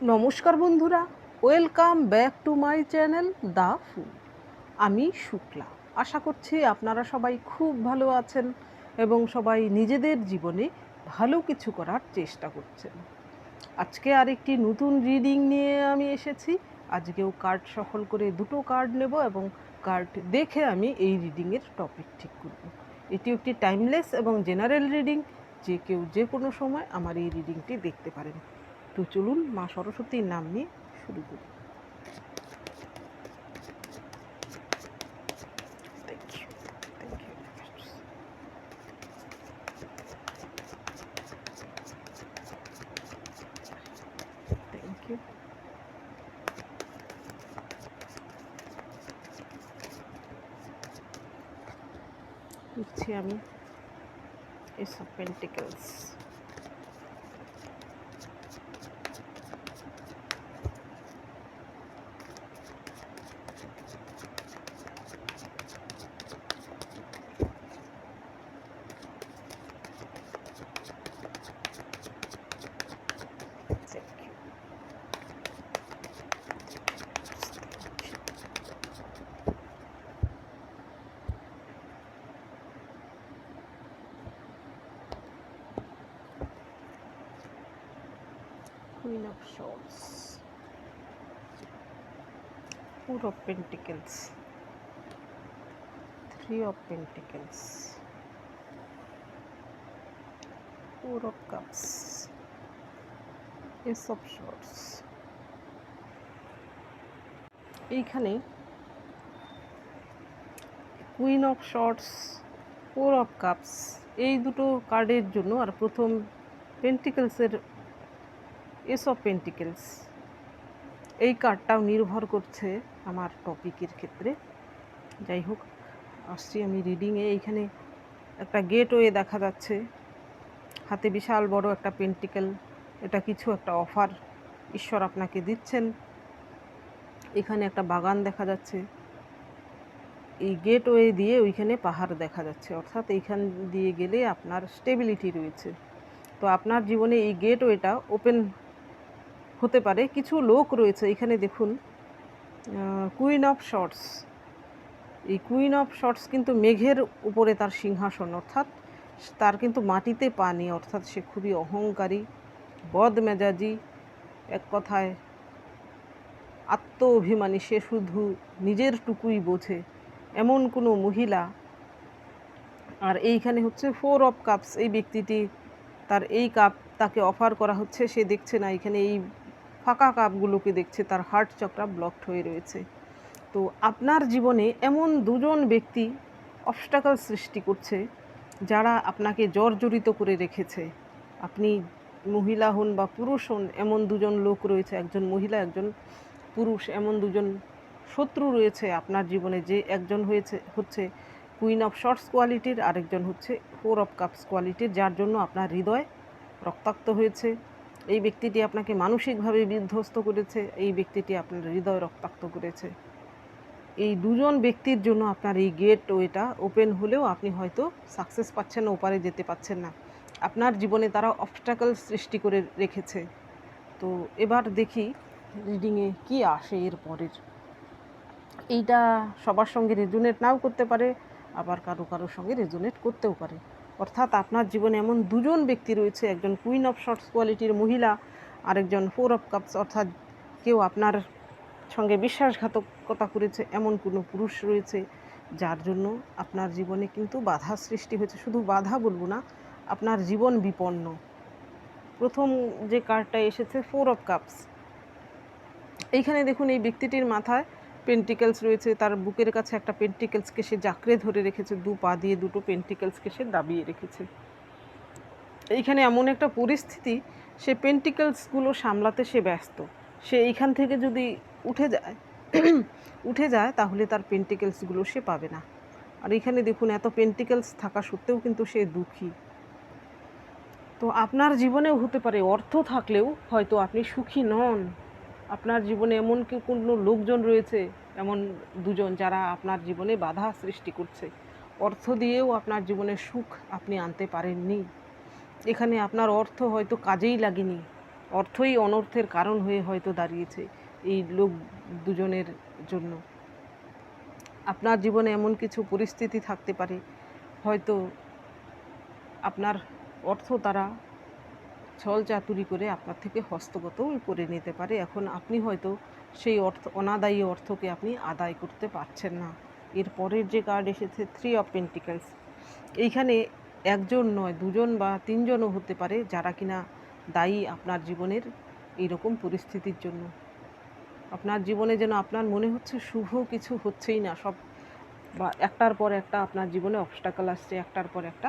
নমস্কার বন্ধুরা, welcome back to my channel the full. আমি শুক্লা। আশা করছি আপনারা সবাই খুব ভালো আছেন এবং সবাই নিজেদের জীবনে ভালো কিছু করার চেষ্টা করছেন। আজকে আরেকটি নতুন রিডিং নিয়ে আমি এসেছি। আজকেও কার্ড সফল করে দুটো কার্ড নেব এবং কার্ড দেখে আমি এই রিডিংয়ের টপিক ঠিক করব। এটি একটি টাইমলেস এবং জেনারেল রিডিং, যে কেউ যে কোনো সময় আমার এই রিডিংটি দেখতে পারেন। তো চলুন মা সরস্বতীর নাম নিয়ে শুরু করি। Thank you, thank you, thank you. লিখছি আমি ace of pentacles. Queen of Swords, Four of Pentacles, Three of Pentacles, Four of Cups, Ace of Swords। এইখানে queen of swords, four of cups এই দুটো কার্ডের জন্য, আর প্রথম পেন্টিকেলসের এস অফ পেন্টিকেলস এই কার্ডটাও নির্ভর করছে আমার টপিকের ক্ষেত্রে। যাই হোক, আসছি আমি রিডিংয়ে। এইখানে একটা গেটওয়ে দেখা যাচ্ছে, হাতে বিশাল বড় একটা পেন্টিকেল। এটা কিছু একটা অফার ঈশ্বর আপনাকে দিচ্ছেন। এখানে একটা বাগান দেখা যাচ্ছে, এই গেটওয়ে দিয়ে ওইখানে পাহাড় দেখা যাচ্ছে, অর্থাৎ এইখান দিয়ে গেলে আপনার স্টেবিলিটি রয়েছে। তো আপনার জীবনে এই গেটওয়েটা ওপেন হতে পারে। কিছু লোক রয়েছে এখানে, দেখুন কুইন অফ শর্টস। এই কুইন অফ শর্টস কিন্তু মেঘের উপরে তার সিংহাসন, অর্থাৎ তার কিন্তু মাটিতে পা নেই, অর্থাৎ সে খুবই অহংকারী, বদমেজাজি, এক কথায় আত্ম অভিমানী। সে শুধু নিজের টুকুই বোঝে, এমন কোনো মহিলা। আর এইখানে হচ্ছে ফোর অফ কাপস। এই ব্যক্তিটি, তার এই কাপ তাকে অফার করা হচ্ছে, সে দেখছে না, এখানে এই ফাঁকা কাপগুলোকে দেখছে, তার হার্ট চক্রা ব্লকড হয়ে রয়েছে। তো আপনার জীবনে এমন দুজন ব্যক্তি অবস্টাকল সৃষ্টি করছে, যারা আপনাকে জর্জরিত করে রেখেছে। আপনি মহিলা হন বা পুরুষ হন, এমন দুজন লোক রয়েছে, একজন মহিলা একজন পুরুষ, এমন দুজন শত্রু রয়েছে আপনার জীবনে। যে একজন হচ্ছে কুইন অফ শর্টস কোয়ালিটির, আরেকজন হচ্ছে ফোর অফ কাপস কোয়ালিটির, যার জন্য আপনার হৃদয় রক্তাক্ত হয়েছে। এই ব্যক্তিটি আপনাকে মানসিকভাবে বিধ্বস্ত করেছে, এই ব্যক্তিটি আপনার হৃদয় রক্তাক্ত করেছে। এই দুজন ব্যক্তির জন্য আপনার এই গেটওয়েটা ওপেন হলেও আপনি হয়তো সাকসেস পাচ্ছেন না, ওপারে যেতে পাচ্ছেন না। আপনার জীবনে তারা অবস্টাকল সৃষ্টি করে রেখেছে। তো এবার দেখি রিডিংয়ে কি আসে এর পরের। এইটা সবার সঙ্গে রেজোনেট নাও করতে পারে, আবার কারো কারোর সঙ্গে রেজোনেট করতেও পারে। অর্থাৎ আপনার জীবনে এমন দুজন ব্যক্তি রয়েছে, একজন কুইন অফ শর্টস কোয়ালিটির মহিলা, আরেকজন ফোর অফ কাপস, অর্থাৎ কেউ আপনার সঙ্গে বিশ্বাসঘাতকতা করেছে, এমন কোনো পুরুষ রয়েছে, যার জন্য আপনার জীবনে কিন্তু বাধা সৃষ্টি হয়েছে। শুধু বাধা বলবো না, আপনার জীবন বিপন্ন। প্রথম যে কার্ডটা এসেছে ফোর অফ কাপস, এইখানে দেখুন এই ব্যক্তিটির মাথায় পেন্টিকেলস রয়েছে, তার বুকের কাছে একটা পেন্টিকেলসকে সে জাকড়ে ধরে রেখেছে, দু পা দিয়ে দুটো পেন্টিকেলসকে সে দাবিয়ে রেখেছে। এইখানে এমন একটা পরিস্থিতি, সে পেন্টিকেলসগুলো সামলাতে সে ব্যস্ত। সে এইখান থেকে যদি উঠে যায় তাহলে তার পেন্টিকেলসগুলো সে পাবে না। আর এখানে দেখুন এত পেন্টিকেলস থাকা সত্ত্বেও কিন্তু সে দুঃখী। তো আপনার জীবনেও হতে পারে অর্থ থাকলেও হয়তো আপনি সুখী নন। আপনার জীবনে এমন কি কোনো লোকজন রয়েছে, এমন দুজন, যারা আপনার জীবনে বাধা সৃষ্টি করছে। অর্থ দিয়েও আপনার জীবনে সুখ আপনি আনতে পারেননি। এখানে আপনার অর্থ হয়তো কাজেই লাগেনি, অর্থই অনর্থের কারণ হয়ে হয়তো দাঁড়িয়েছে এই লোক দুজনের জন্য। আপনার জীবনে এমন কিছু পরিস্থিতি থাকতে পারে, হয়তো আপনার অর্থ তারা ছল চাতুরি করে আপনার থেকে হস্তগতও করে নিতে পারে। এখন আপনি হয়তো সেই অনাদায়ী অর্থকে আপনি আদায় করতে পারছেন না। এর পরের যে কার্ড এসেছে 3 অফ পেন্টিকলস, এইখানে একজন নয়, দুজন বা তিনজনও হতে পারে যারা কিনা দায়ী আপনার জীবনের এইরকম পরিস্থিতির জন্য। আপনার জীবনে যেন আপনার মনে হচ্ছে শুভ কিছু হচ্ছেই না, সব বা একটার পর একটা আপনার জীবনে অবস্টাকল আসছে, একটার পর একটা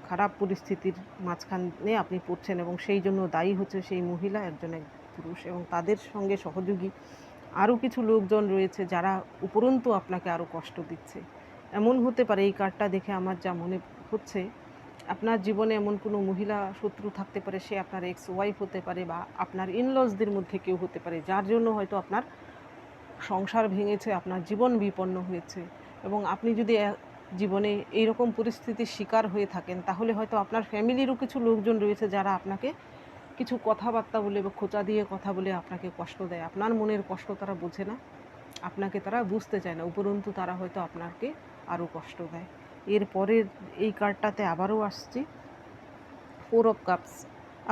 খারাপ পরিস্থিতির মাঝখানে আপনি পড়ছেন, এবং সেই জন্য দায়ী হচ্ছে সেই মহিলা, একজন পুরুষ, এবং তাদের সঙ্গে সহযোগী আরও কিছু লোকজন রয়েছে যারা উপরন্তু আপনাকে আরও কষ্ট দিচ্ছে। এমন হতে পারে, এই কার্ডটা দেখে আমার যা মনে হচ্ছে, আপনার জীবনে এমন কোনো মহিলা শত্রু থাকতে পারে, সে আপনার এক্স ওয়াইফ হতে পারে বা আপনার ইনলসদের মধ্যে কেউ হতে পারে, যার জন্য হয়তো আপনার সংসার ভেঙেছে, আপনার জীবন বিপন্ন হয়েছে। এবং আপনি যদি জীবনে এইরকম পরিস্থিতির শিকার হয়ে থাকেন, তাহলে হয়তো আপনার ফ্যামিলিরও কিছু লোকজন রয়েছে যারা আপনাকে কিছু কথাবার্তা বলে বা খোঁচা দিয়ে কথা বলে আপনাকে কষ্ট দেয়। আপনার মনের কষ্ট তারা বোঝে না, আপনাকে তারা বুঝতে চায় না, উপরন্তু তারা হয়তো আপনাকে আরও কষ্ট দেয়। এরপরের এই কার্ডটাতে আবারও আসছি 4 অফ কাপস।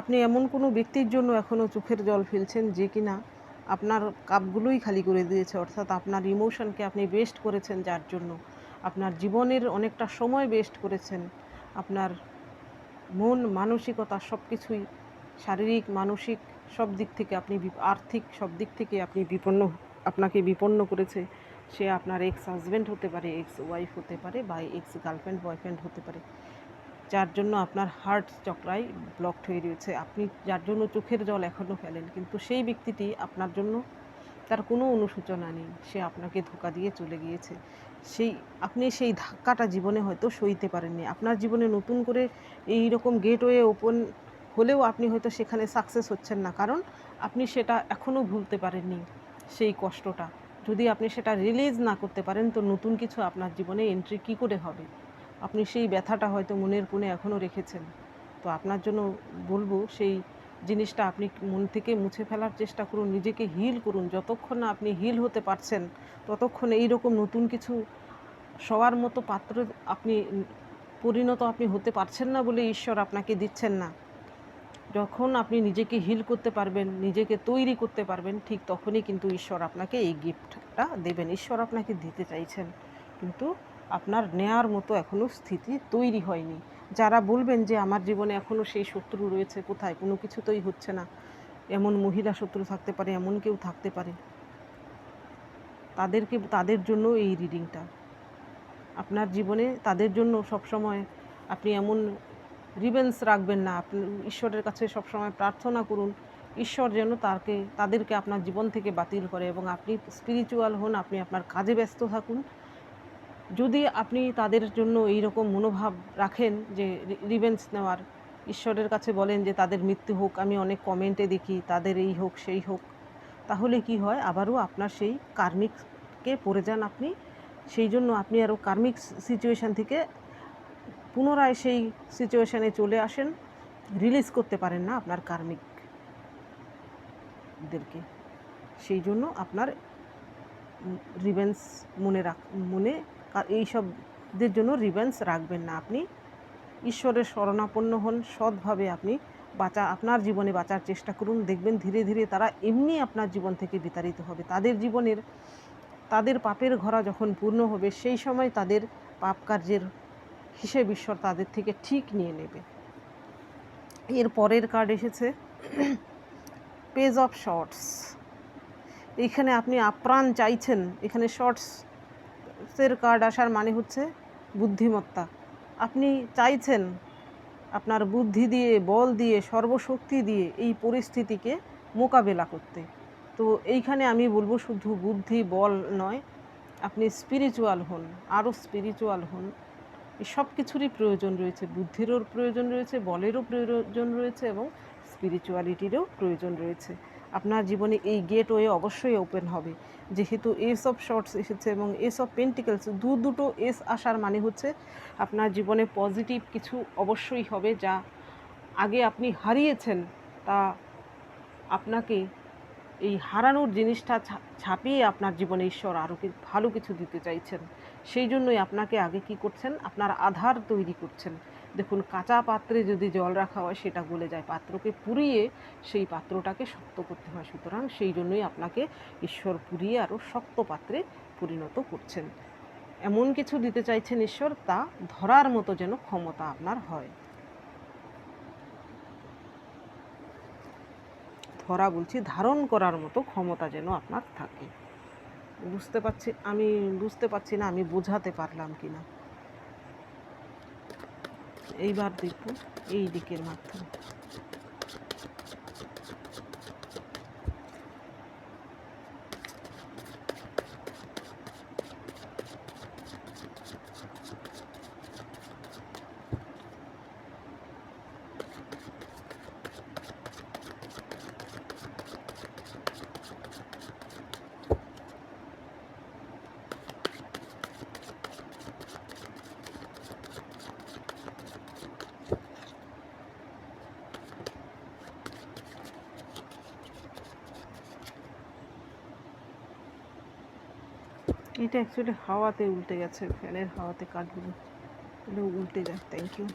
আপনি এমন কোনো ব্যক্তির জন্য এখনও চোখের জল ফেলছেন যে কিনা আপনার কাপগুলোই খালি করে দিয়েছে, অর্থাৎ আপনার ইমোশনকে আপনি ওয়েস্ট করেছেন, যার জন্য আপনার জীবনের অনেকটা সময় ওয়েস্ট করেছেন। আপনার মন, মানসিকতা সব কিছুই, শারীরিক, মানসিক সব দিক থেকে আপনি, আর্থিক সব দিক থেকে আপনি আপনাকে বিপন্ন করেছে। সে আপনার এক্স হাজব্যান্ড হতে পারে, এক্স ওয়াইফ হতে পারে, বা এক্স গার্লফ্রেন্ড বয়ফ্রেন্ড হতে পারে, যার জন্য আপনার হার্ট চক্রায় ব্লকড হয়ে রয়েছে। আপনি যার জন্য চোখের জল এখনও ফেলেন, কিন্তু সেই ব্যক্তিটি আপনার জন্য, তার কোনো অনুশোচনা নেই, সে আপনাকে ধোঁকা দিয়ে চলে গিয়েছে। আপনি সেই ধাক্কাটা জীবনে হয়তো সইতে পারেননি। আপনার জীবনে নতুন করে এই রকম গেটওয়ে ওপেন হলেও আপনি হয়তো সেখানে সাকসেস হচ্ছেন না, কারণ আপনি সেটা এখনও ভুলতে পারেননি। সেই কষ্টটা যদি আপনি সেটা রিলিজ না করতে পারেন, তো নতুন কিছু আপনার জীবনে এন্ট্রি কী করে হবে? আপনি সেই ব্যথাটা হয়তো মনের কোণে এখনও রেখেছেন। তো আপনার জন্য বলবো, সেই জিনিসটা আপনি মন থেকে মুছে ফেলার চেষ্টা করুন, নিজেকে হিল করুন। যতক্ষণ না আপনি হিল হতে পারছেন, ততক্ষণ এইরকম নতুন কিছু সবার মতো পাত্র আপনি পরিণত আপনি হতে পারছেন না বলে ঈশ্বর আপনাকে দিচ্ছেন না। যখন আপনি নিজেকে হিল করতে পারবেন, নিজেকে তৈরি করতে পারবেন, ঠিক তখনই কিন্তু ঈশ্বর আপনাকে এই গিফটটা দেবেন। ঈশ্বর আপনাকে দিতে চাইছেন, কিন্তু আপনার নেয়ার মতো এখনও স্থিতি তৈরি হয়নি। যারা বলবেন যে আমার জীবনে এখনও সেই শত্রু রয়েছে, কোথায়, কোনো কিছুতেই হচ্ছে না, এমন মহিলা শত্রু থাকতে পারে, এমন কেউ থাকতে পারে, তাদের জন্য এই রিডিংটা। আপনার জীবনে তাদের জন্য সবসময় আপনি এমন রিভেন্স রাখবেন না। আপনি ঈশ্বরের কাছে সবসময় প্রার্থনা করুন, ঈশ্বর যেন তাদেরকে আপনার জীবন থেকে বাতিল করে, এবং আপনি স্পিরিচুয়াল হন, আপনি আপনার কাজে ব্যস্ত থাকুন। যদি আপনি তাদের জন্য এই রকম মনোভাব রাখেন যে রিভেন্স নেওয়ার, ঈশ্বরের কাছে বলেন যে তাদের মৃত্যু হোক, আমি অনেক কমেন্টে দেখি তাদের এই হোক সেই হোক, তাহলে কি হয়, আবারও আপনার সেই কার্মিককে পড়ে যান আপনি। সেই জন্য আপনি আরও কার্মিক সিচুয়েশান থেকে পুনরায় সেই সিচুয়েশানে চলে আসেন, রিলিজ করতে পারেন না আপনার কার্মিকদেরকে। সেই জন্য আপনার রিভেন্স মনে এইসবদের জন্য রিভেন্স রাখবেন না। আপনি ঈশ্বরের শরণাপন্ন হন, সৎভাবে আপনি আপনার জীবনে বাঁচার চেষ্টা করুন। দেখবেন ধীরে ধীরে তারা এমনি আপনার জীবন থেকে বিতাড়িত হবে। তাদের পাপের ঘরা যখন পূর্ণ হবে, সেই সময় তাদের পাপ কার্যের হিসেব ঈশ্বর তাদের থেকে ঠিক নিয়ে নেবে। এর পরের কার্ড এসেছে পেজ অফ শর্টস। এইখানে আপনি আপ্রাণ চাইছেন, এখানে শর্টসের কার্ড আসার মানে হচ্ছে বুদ্ধিমত্তা। আপনি চাইছেন আপনার বুদ্ধি দিয়ে, বল দিয়ে, সর্বশক্তি দিয়ে এই পরিস্থিতিকে মোকাবেলা করতে। তো এইখানে আমি বলবো, শুধু বুদ্ধি বল নয়, আপনি স্পিরিচুয়াল হন, আরও স্পিরিচুয়াল হন। এই সব কিছুরই প্রয়োজন রয়েছে, বুদ্ধিরও প্রয়োজন রয়েছে, বলেরও প্রয়োজন রয়েছে, এবং স্পিরিচুয়ালিটিরও প্রয়োজন রয়েছে। আপনার জীবনে এই গেটওয়ে অবশ্যই ওপেন হবে, যেহেতু এস অফ শর্টস এসেছে এবং এস অফ পেন্টিকলস, দুটো এস আসার মানে হচ্ছে আপনার জীবনে পজিটিভ কিছু অবশ্যই হবে, যা আগে আপনি হারিয়েছেন তা আপনাকে এই হারানোর জিনিসটা ছাপিয়ে আপনার জীবনে ঈশ্বর আরও ভালো কিছু দিতে চাইছেন। সেই জন্যই আপনাকে আগে কি করছেন, আপনার আধার তৈরি করছেন। দেখুন, কাঁচা পাত্রে যদি জল রাখা হয় সেটা গলে যায়, পাত্রকে পুড়িয়ে সেই পাত্রটাকে শক্ত করতে হয়। সুতরাং সেই জন্যই আপনাকে ঈশ্বর পুড়িয়ে আরও শক্ত পাত্রে পরিণত করছেন। এমন কিছু দিতে চাইছেন ঈশ্বর, তা ধরার মতো যেন ক্ষমতা আপনার হয়। ধরা বলছি, ধারণ করার মতো ক্ষমতা যেন আপনার থাকে। আমি বুঝতে পারছি না আমি বোঝাতে পারলাম কি না। এইবার দেখুন এই দিকের মাধ্যমে। এটা অ্যাকচুয়ালি হাওয়াতে উল্টে গেছে, ফ্যানের হাওয়াতে কাঠগুলো উল্টে যায়। Thank you.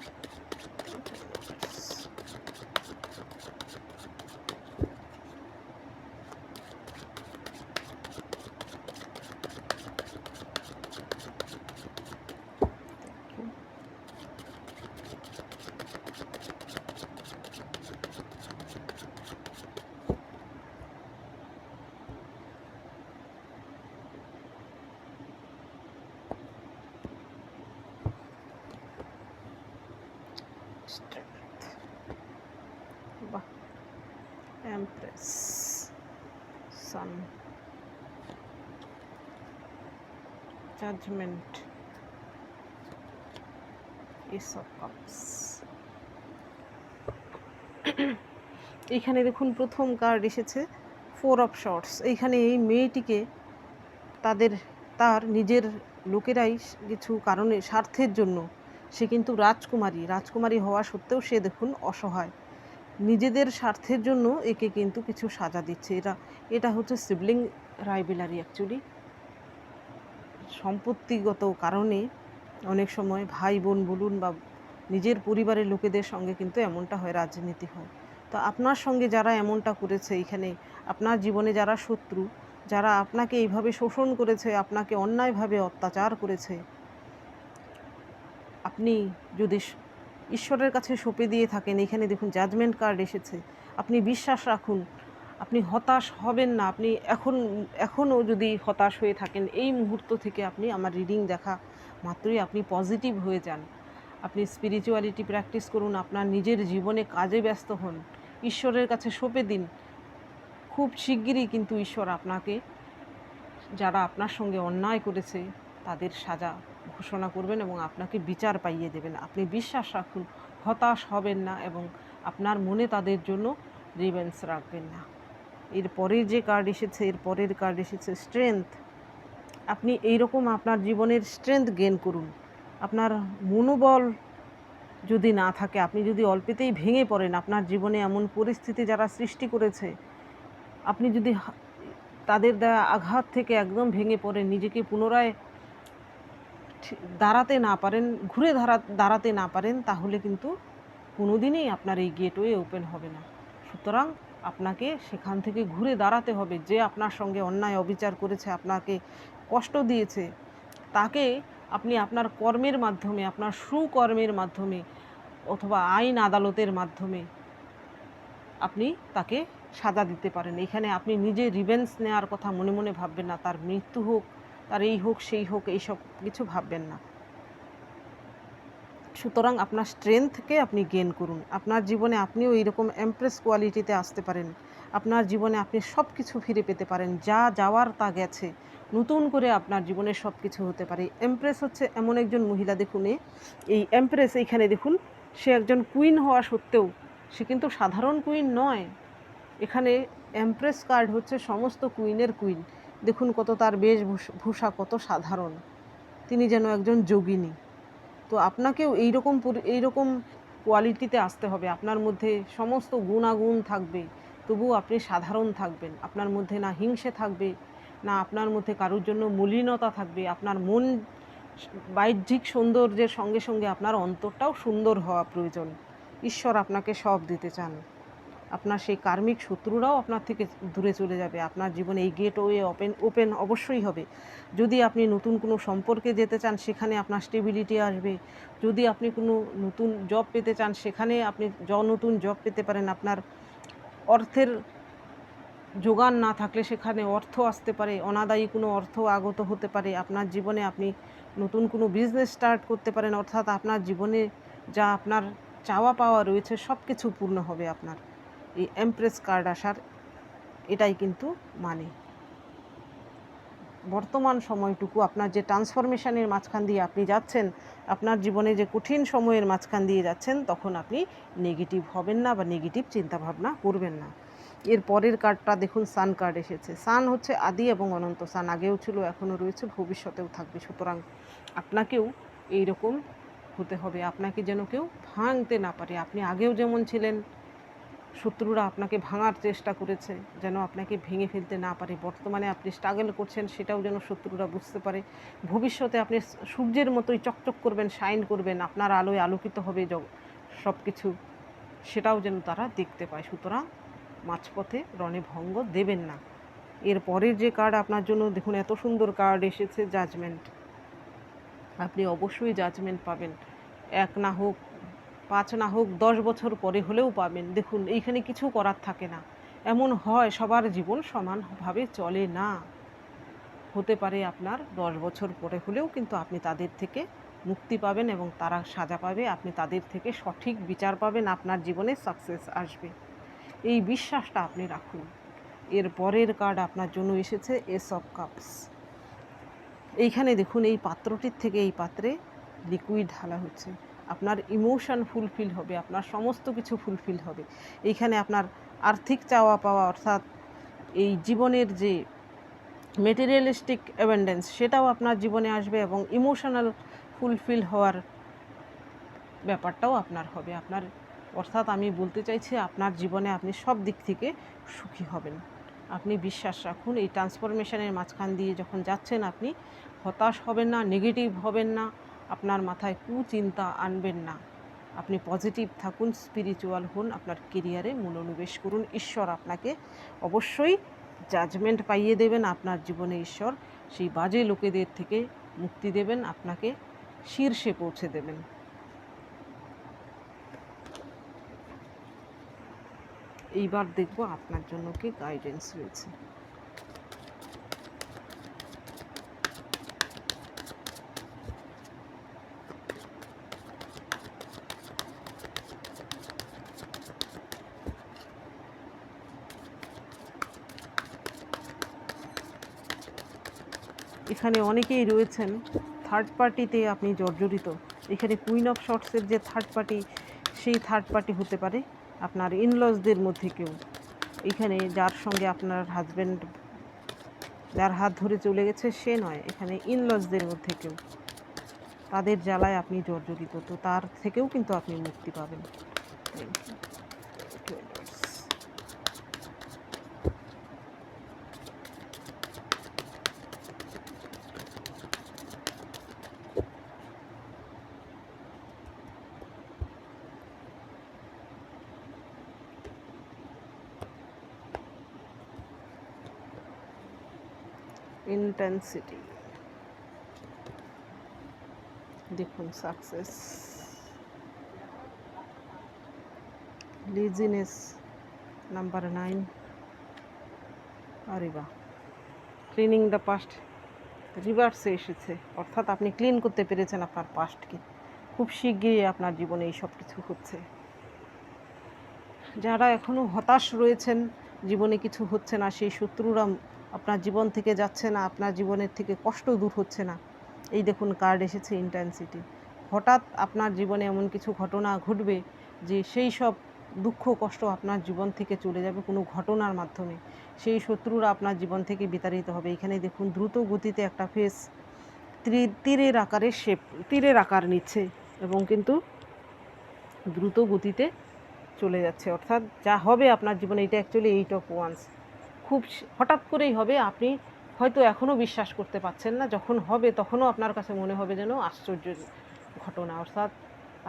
বাহ, empress, sun, judgement, ace of cups. এইখানে দেখুন প্রথম কার্ড এসেছে 4 অফ শর্টস। এইখানে এই মেয়েটিকে তার নিজের লোকেরাই কিছু কারণে, স্বার্থের জন্য, সে কিন্তু রাজকুমারী হওয়া সত্ত্বেও সে দেখুন অসহায়। নিজেদের স্বার্থের জন্য একে কিন্তু কিছু সাজা দিচ্ছে। এটা হচ্ছে সিবলিং রাইভেলারি। অ্যাকচুয়ালি সম্পত্তিগত কারণে অনেক সময় ভাই বোন বলুন বা নিজের পরিবারের লোকেদের সঙ্গে কিন্তু এমনটা হয়, রাজনীতি হয়। তো আপনার সঙ্গে যারা এমনটা করেছে, এখানে আপনার জীবনে যারা শত্রু, যারা আপনাকে এইভাবে শোষণ করেছে, আপনাকে অন্যায়ভাবে অত্যাচার করেছে, আপনি যদি ঈশ্বরের কাছে সঁপে দিয়ে থাকেন, এখানে দেখুন জাজমেন্ট কার্ড এসেছে। আপনি বিশ্বাস রাখুন, আপনি হতাশ হবেন না। আপনি এখনও যদি হতাশ হয়ে থাকেন, এই মুহূর্ত থেকে আপনি আমার রিডিং দেখা মাত্রই আপনি পজিটিভ হয়ে যান। আপনি স্পিরিচুয়ালিটি প্র্যাকটিস করুন, আপনার নিজের জীবনে কাজে ব্যস্ত হন, ঈশ্বরের কাছে সঁপে দিন। খুব শিগগিরই কিন্তু ঈশ্বর আপনাকে, যারা আপনার সঙ্গে অন্যায় করেছে তাদের সাজা ঘোষণা করবেন এবং আপনাকে বিচার পাইয়ে দেবেন। আপনি বিশ্বাস রাখুন, হতাশ হবেন না এবং আপনার মনে তাদের জন্য রিভেঞ্জ রাখবেন না। এরপরে যে কার্ড এসেছে, এরপরের কার্ড এসেছে স্ট্রেংথ। আপনি এইরকম আপনার জীবনের স্ট্রেংথ গেইন করুন। আপনার মনোবল যদি না থাকে, আপনি যদি অল্পেতেই ভেঙে পড়েন, আপনার জীবনে এমন পরিস্থিতি যারা সৃষ্টি করেছে, আপনি যদি তাদের দেওয়া আঘাত থেকে একদম ভেঙে পড়েন, নিজেকে পুনরায় দাঁড়াতে না পারেন, ঘুরে দাঁড়াতে না পারেন, তাহলে কিন্তু কোনোদিনই আপনার এই গেটওয়ে ওপেন হবে না। সুতরাং আপনাকে সেখান থেকে ঘুরে দাঁড়াতে হবে। যে আপনার সঙ্গে অন্যায় অবিচার করেছে, আপনাকে কষ্ট দিয়েছে, তাকে আপনি আপনার কর্মের মাধ্যমে, আপনার সুকর্মের মাধ্যমে অথবা আইন আদালতের মাধ্যমে আপনি তাকে সাজা দিতে পারেন। এখানে আপনি নিজে রিভেঞ্জ নেওয়ার কথা মনে মনে ভাববেন না। তার মৃত্যু হোক, তার এই হোক সেই হোক, এইসব কিছু ভাববেন না। সুতরাং আপনার স্ট্রেংথকে আপনি গেইন করুন। আপনার জীবনে আপনিও এইরকম এমপ্রেস কোয়ালিটিতে আসতে পারেন। আপনার জীবনে আপনি সব কিছু ফিরে পেতে পারেন। যা যাওয়ার তা গেছে, নতুন করে আপনার জীবনে সব কিছু হতে পারে। এমপ্রেস হচ্ছে এমন একজন মহিলা, দেখুন এই এমপ্রেস, এইখানে দেখুন সে একজন কুইন হওয়া সত্ত্বেও সে কিন্তু সাধারণ কুইন নয়। এখানে এমপ্রেস কার্ড হচ্ছে সমস্ত কুইনের কুইন। দেখুন কত তার বেশভূষা কত সাধারণ, তিনি যেন একজন যোগিনী। তো আপনাকেও এইরকম কোয়ালিটিতে আসতে হবে। আপনার মধ্যে সমস্ত গুণাগুণ থাকবে, তবুও আপনি সাধারণ থাকবেন। আপনার মধ্যে না হিংসে থাকবে, না আপনার মধ্যে কারোর জন্য মলিনতা থাকবে। আপনার মন বাহ্যিক সৌন্দর্যের সঙ্গে সঙ্গে আপনার অন্তরটাও সুন্দর হওয়া প্রয়োজন। ঈশ্বর আপনাকে সব দিতে চান। আপনার সেই কার্মিক শত্রুরাও আপনার থেকে দূরে চলে যাবে। আপনার জীবনে এই গেটওয়ে ওপেন অবশ্যই হবে। যদি আপনি নতুন কোনো সম্পর্কে যেতে চান, সেখানে আপনার স্টেবিলিটি আসবে। যদি আপনি কোনো নতুন জব পেতে চান, সেখানে আপনি নতুন জব পেতে পারেন। আপনার অর্থের যোগান না থাকলে সেখানে অর্থ আসতে পারে, অনাদায়ী কোনো অর্থ আগত হতে পারে। আপনার জীবনে আপনি নতুন কোনো বিজনেস স্টার্ট করতে পারেন, অর্থাৎ আপনার জীবনে যা আপনার চাওয়া পাওয়া রয়েছে সব কিছু পূর্ণ হবে আপনার। এই এমপ্রেস কার্ড আসার এটাই কিন্তু মানে বর্তমান সময়টুকু আপনার যে ট্রান্সফরমেশনের মাঝখান দিয়ে আপনি যাচ্ছেন, আপনার জীবনে যে কঠিন সময়ের মাঝখান দিয়ে যাচ্ছেন, তখন আপনি নেগেটিভ হবেন না বা নেগেটিভ চিন্তাভাবনা করবেন না। এর পরের কার্ডটা দেখুন, সান কার্ড এসেছে। সান হচ্ছে আদি এবং অনন্ত। সান আগেও ছিল, এখনও রয়েছে, ভবিষ্যতেও থাকবে। সুতরাং আপনাকেও এইরকম হতে হবে। আপনাকে যেন কেউ ভাঙতে না পারে। আপনি আগেও যেমন ছিলেন, শত্রুরা আপনাকে ভাঙার চেষ্টা করেছে, যেন আপনাকে ভেঙে ফেলতে না পারে। বর্তমানে আপনি স্ট্রাগল করছেন, সেটাও যেন শত্রুরা বুঝতে পারে। ভবিষ্যতে আপনি সূর্যের মতোই চকচক করবেন, শাইন করবেন, আপনার আলোয় আলোকিত হবে সব কিছু, সেটাও যেন তারা দেখতে পায়। সুতরাং মাঝপথে রণে ভঙ্গ দেবেন না। এর পরের যে কার্ড আপনার জন্য দেখুন, এত সুন্দর কার্ড এসেছে, জাজমেন্ট। আপনি অবশ্যই জাজমেন্ট পাবেন। 1 না হোক, 5 না হোক, 10 বছর পরে হলেও পাবেন। দেখুন, এইখানে কিছু করার থাকে না। এমন হয় সবার জীবন সমানভাবে চলে না। হতে পারে আপনার 10 বছর পরে হলেও কিন্তু আপনি তাদের থেকে মুক্তি পাবেন এবং তারা সাজা পাবে। আপনি তাদের থেকে সঠিক বিচার পাবেন, আপনার জীবনে সাকসেস আসবে। এই বিশ্বাসটা আপনি রাখুন। এর পরের কার্ড আপনার জন্য এসেছে এস অফ কাপস। এইখানে দেখুন, এই পাত্রটির থেকে এই পাত্রে লিকুইড ঢালা হচ্ছে। আপনার ইমোশন ফুলফিল হবে, আপনার সমস্ত কিছু ফুলফিল হবে। এইখানে আপনার আর্থিক চাওয়া পাওয়া, অর্থাৎ এই জীবনের যে মেটেরিয়ালিস্টিক অ্যাবেন্ডেন্স, সেটাও আপনার জীবনে আসবে এবং ইমোশনাল ফুলফিল হওয়ার ব্যাপারটাও আপনার হবে। অর্থাৎ আমি বলতে চাইছি, আপনার জীবনে আপনি সব দিক থেকে সুখী হবেন। আপনি বিশ্বাস রাখুন, এই ট্রান্সফরমেশনের মাঝখান দিয়ে যখন যাচ্ছেন, আপনি হতাশ হবেন না, নেগেটিভ হবেন না, আপনার মাথায় কুচিন্তা আনবেন না। আপনি পজিটিভ থাকুন, স্পিরিচুয়াল হন, আপনার কেরিয়ারে মনোনিবেশ করুন। ঈশ্বর আপনাকে অবশ্যই জাজমেন্ট পাইয়ে দেবেন। আপনার জীবনে ঈশ্বর সেই বাজে লোকেদের থেকে মুক্তি দেবেন, আপনাকে শীর্ষে পৌঁছে দেবেন। এইবার দেখব আপনার জন্য কি গাইডেন্স রয়েছে। এখানে অনেকেই রয়েছেন থার্ড পার্টিতে আপনি জর্জরিত। এখানে কুইন অফ শর্টসের যে থার্ড পার্টি, সেই থার্ড পার্টি হতে পারে আপনার ইনলসদের মধ্যে কেউ। এখানে যার সঙ্গে আপনার হাজব্যান্ড, যার হাত ধরে চলে গেছে, সে নয়, এখানে ইনলসদের মধ্যে কেউ, তাদের জ্বালায় আপনি জর্জরিত। তো তার থেকেও কিন্তু আপনি মুক্তি পাবেন। ইন্টেন্সিটি দেখুন, সাকসেস, লেজিনেস নাম্বার 9, আরে বাহ, ক্লিনিং দ্য পাস্ট রিভার্সে এসেছে। অর্থাৎ আপনি ক্লিন করতে পেরেছেন আপনার পাস্টকে। খুব শিগগিরই আপনার জীবনে এই সব কিছু হচ্ছে। যারা এখনও হতাশ রয়েছেন, জীবনে কিছু হচ্ছে না, সেই শত্রুরা আপনার জীবন থেকে যাচ্ছে না, আপনার জীবনের থেকে কষ্ট দূর হচ্ছে না, এই দেখুন কার্ড এসেছে ইন্টেন্সিটি। হঠাৎ আপনার জীবনে এমন কিছু ঘটনা ঘটবে যে সেই সব দুঃখ কষ্ট আপনার জীবন থেকে চলে যাবে কোনো ঘটনার মাধ্যমে। সেই শত্রুরা আপনার জীবন থেকে বিতাড়িত হবে। এখানে দেখুন, দ্রুত গতিতে একটা ফেস তীরের আকার নিচ্ছে এবং কিন্তু দ্রুত গতিতে চলে যাচ্ছে, অর্থাৎ যা হবে আপনার জীবনে এটা অ্যাকচুয়ালি 8 অফ ওয়ান্স, খুব হঠাৎ করেই হবে। আপনি হয়তো এখনও বিশ্বাস করতে পারছেন না, যখন হবে তখনও আপনার কাছে মনে হবে যেন আশ্চর্যের ঘটনা। অর্থাৎ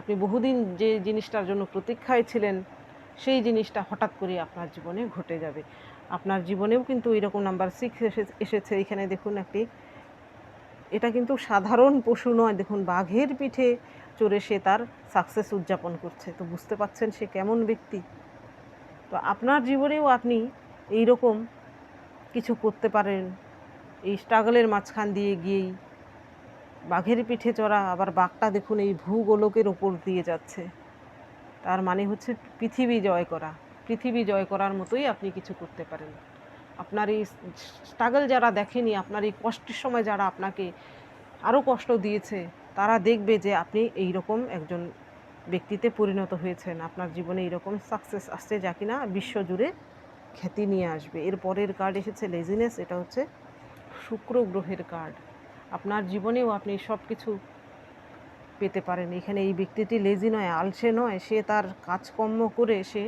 আপনি বহুদিন যে জিনিসটার জন্য প্রতীক্ষায় ছিলেন সেই জিনিসটা হঠাৎ করে আপনার জীবনে ঘটে যাবে। আপনার জীবনেও কিন্তু এরকম নাম্বার 6 এসেছে। এখানে দেখুন একটি, এটা কিন্তু সাধারণ পশু নয়, দেখুন বাঘের পিঠে চড়ে সে তার সাকসেস উদযাপন করছে। তো বুঝতে পারছেন সে কেমন ব্যক্তি। তো আপনার জীবনেও আপনি এই রকম কিছু করতে পারেন, এই স্ট্রাগলের মাঝখান দিয়ে গিয়েই। বাঘের পিঠে চড়া, আবার বাঘটা দেখুন এই ভূগোলকের ওপর দিয়ে যাচ্ছে, তার মানে হচ্ছে পৃথিবী জয় করা। পৃথিবী জয় করার মতোই আপনি কিছু করতে পারেন। আপনার এই স্ট্রাগল যারা দেখেনি, আপনার এই কষ্টের সময় যারা আপনাকে আরও কষ্ট দিয়েছে, তারা দেখবে যে আপনি এই রকম একজন ব্যক্তিতে পরিণত হয়েছেন। আপনার জীবনে এইরকম সাকসেস আসছে যা কিনা বিশ্বজুড়ে খ্যাতি নিয়ে আসবে। এর পরের কার্ড এসেছে লেজিনেস, এটা হচ্ছে শুক্র গ্রহের কার্ড। আপনার জীবনেও আপনি সব কিছু পেতে পারেন। এখানে এই ব্যক্তিটি লেজি নয়, আলসে নয়, সে তার কাজকর্ম করে সে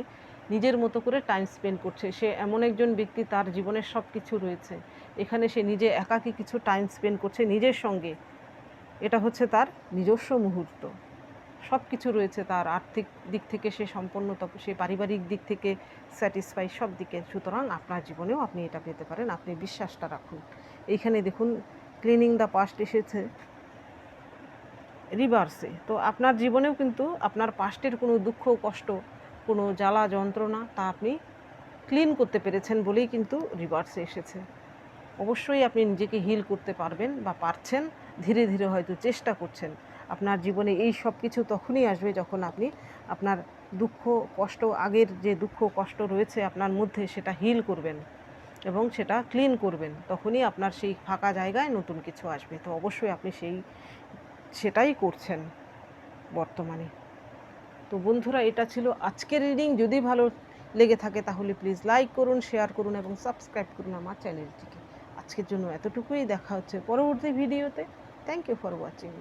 নিজের মতো করে টাইম স্পেন্ড করছে। সে এমন একজন ব্যক্তি, তার জীবনের সব কিছু রয়েছে, এখানে সে নিজে একাকী কিছু টাইম স্পেন্ড করছে নিজের সঙ্গে। এটা হচ্ছে তার নিজস্ব মুহূর্ত, সব কিছু রয়েছে তার। আর্থিক দিক থেকে সে সম্পন্ন, সে পারিবারিক দিক থেকে স্যাটিসফাই, সব দিকে। সুতরাং আপনার জীবনেও আপনি এটা পেতে পারেন, আপনি বিশ্বাসটা রাখুন। এইখানে দেখুন ক্লিনিং দ্য পাস্ট এসেছে রিভার্সে। তো আপনার জীবনেও কিন্তু আপনার পাস্টের কোনো দুঃখ কষ্ট, কোনো জ্বালা যন্ত্রণা, তা আপনি ক্লিন করতে পেরেছেন বলেই কিন্তু রিভার্সে এসেছে। অবশ্যই আপনি নিজেকে হিল করতে পারবেন বা পারছেন, ধীরে ধীরে হয়তো চেষ্টা করছেন। আপনার জীবনে এই সব কিছু তখনই আসবে যখন আপনি আপনার দুঃখ কষ্ট, আগের যে দুঃখ কষ্ট রয়েছে আপনার মধ্যে, সেটা হিল করবেন এবং সেটা ক্লিন করবেন। তখনই আপনার সেই ফাঁকা জায়গায় নতুন কিছু আসবে। তো অবশ্যই আপনি সেটাই করছেন বর্তমানে। তো বন্ধুরা, এটা ছিল আজকের রিডিং। যদি ভালো লেগে থাকে তাহলে প্লিজ লাইক করুন, শেয়ার করুন এবং সাবস্ক্রাইব করুন আমার চ্যানেলটিকে। আজকের জন্য এতটুকুই, দেখা হচ্ছে পরবর্তী ভিডিওতে। Thank you for watching.